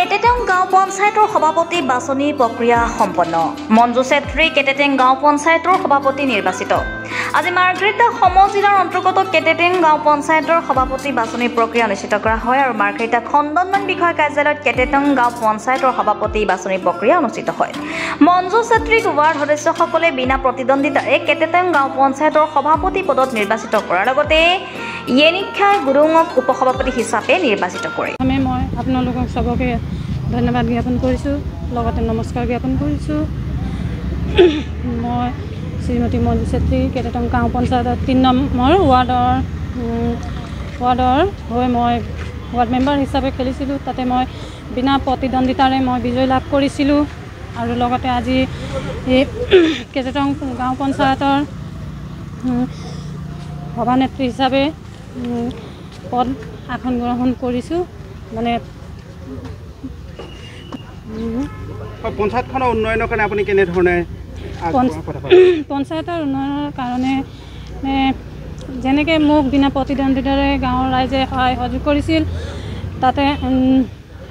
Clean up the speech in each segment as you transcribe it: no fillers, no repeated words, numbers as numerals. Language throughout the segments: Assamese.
কেটেটেং গাঁও পঞ্চায়তৰ সভাপতি বাছনি প্ৰক্ৰিয়া সম্পন্ন। মঞ্জু চেত্ৰী কেটেটেং গাঁও পঞ্চায়তৰ সভাপতি নিৰ্বাচিত। আজি মাৰ্ঘেৰিটা সমজিলাৰ অন্তৰ্গত কেটেটেং গাঁও পঞ্চায়তৰ সভাপতি বাছনি প্ৰক্ৰিয়া অনুষ্ঠিত কৰা হয় আৰু মাৰ্ঘেৰিটা খণ্ডোন্নয়ন বিষয়া কাৰ্যালয়ত কেটেটেং গাঁও পঞ্চায়তৰ সভাপতি বাছনি প্ৰক্ৰিয়া অনুষ্ঠিত হয়। মঞ্জু চেত্ৰীক ৱাৰ্ড সদস্যসকলে বিনা প্ৰতিদ্বন্দ্বিতাৰে কেটেটেং গাঁও পঞ্চায়তৰ সভাপতি পদত নিৰ্বাচিত কৰাৰ লগতে য়েনিক্ষাই গুৰুঙক উপসভাপতি হিচাপে নিৰ্বাচিত কৰে। মই আপোনালোকক সবকে ধন্যবাদ জ্ঞাপন কৰিছোঁ, লগতে নমস্কাৰ জ্ঞাপন কৰিছোঁ। মই শ্ৰীমতী মঞ্জু চেত্ৰী কেটেটেং গাঁও পঞ্চায়তৰ ৩ নম্বৰ ৱাৰ্ডৰ হৈ মই ৱাৰ্ড মেম্বাৰ হিচাপে খেলিছিলোঁ। তাতে মই বিনা প্ৰতিদ্বন্দ্বিতাৰে মই বিজয় লাভ কৰিছিলোঁ আৰু লগতে আজি এই কেটেটেং গাঁও পঞ্চায়তৰ সভানেত্ৰী হিচাপে পদ আসন গ্ৰহণ কৰিছোঁ। মানে পঞ্চায়তখনৰ উন্নয়নৰ কাৰণে আপুনি কেনেধৰণে পঞ্চায়তৰ উন্নয়নৰ কাৰণে যেনেকৈ মোক বিনা প্ৰতিদ্বন্দ্বিতাৰে গাঁৱৰ ৰাইজে সহায় সহযোগ কৰিছিল, তাতে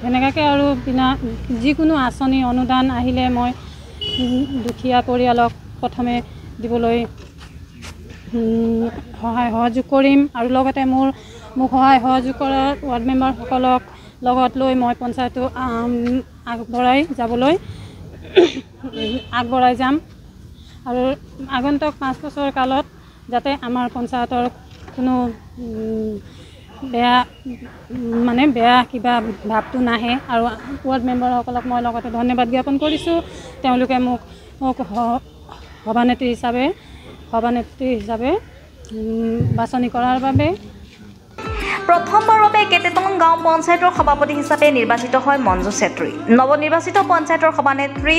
সেনেকুৱাকৈ আৰু বিনা যিকোনো আঁচনি অনুদান আহিলে মই দুখীয়া পৰিয়ালক প্ৰথমে দিবলৈ সহায় সহযোগ কৰিম আৰু লগতে মোক সহায় সহযোগ কৰা ৱাৰ্ড মেম্বাৰসকলক লগত লৈ মই পঞ্চায়তটো আগবঢ়াই যাম আৰু আগন্তুক 5 বছৰ কালত যাতে আমাৰ পঞ্চায়তৰ কোনো বেয়া কিবা ভাৱটো নাহে আৰু ৱাৰ্ড মেম্বাৰসকলক মই লগতে ধন্যবাদ জ্ঞাপন কৰিছোঁ। তেওঁলোকে মোক সভানেত্ৰী হিচাপে বাছনি কৰাৰ বাবে। প্ৰথমবাৰৰ বাবে কেটেটেং গাঁও পঞ্চায়তৰ সভাপতি হিচাপে নিৰ্বাচিত হয় মঞ্জু চেত্ৰী। নৱনিৰ্বাচিত পঞ্চায়তৰ সভানেত্ৰী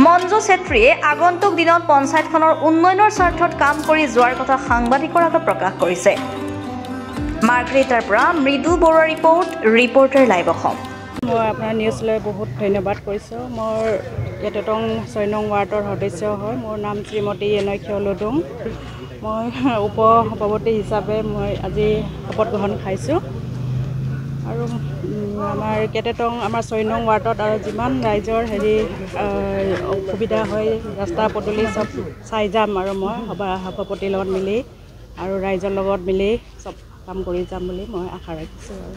মঞ্জু চেত্ৰীয়ে আগন্তুক দিনত পঞ্চায়তখনৰ উন্নয়নৰ স্বাৰ্থত কাম কৰি যোৱাৰ কথা সাংবাদিকৰ আগত প্ৰকাশ কৰিছে। মাৰ্ঘেৰিটাৰ পৰা মৃদু বৰুৱা ৰিপৰ্টাৰ লাইভ অসম। মই আপোনাৰ নিউজলৈ বহুত ধন্যবাদ কৰিছোঁ। মোৰ কেটেটেং 6 নং ৱাৰ্ডৰ সদস্য হয়। মোৰ নাম শ্ৰীমতী য়েনিক্ষা লুডুং। মই উপসভাপতি হিচাপে মই আজি শপত গ্ৰহণ খাইছোঁ আৰু আমাৰ কেটেটেং আমাৰ 6 নং ৱাৰ্ডত আৰু যিমান ৰাইজৰ অসুবিধা হয়, ৰাস্তা পদূলি চব চাই যাম আৰু মই সভাপতিৰ লগত মিলি আৰু ৰাইজৰ লগত মিলি চব কাম কৰি যাম বুলি মই আশা ৰাখিছোঁ আৰু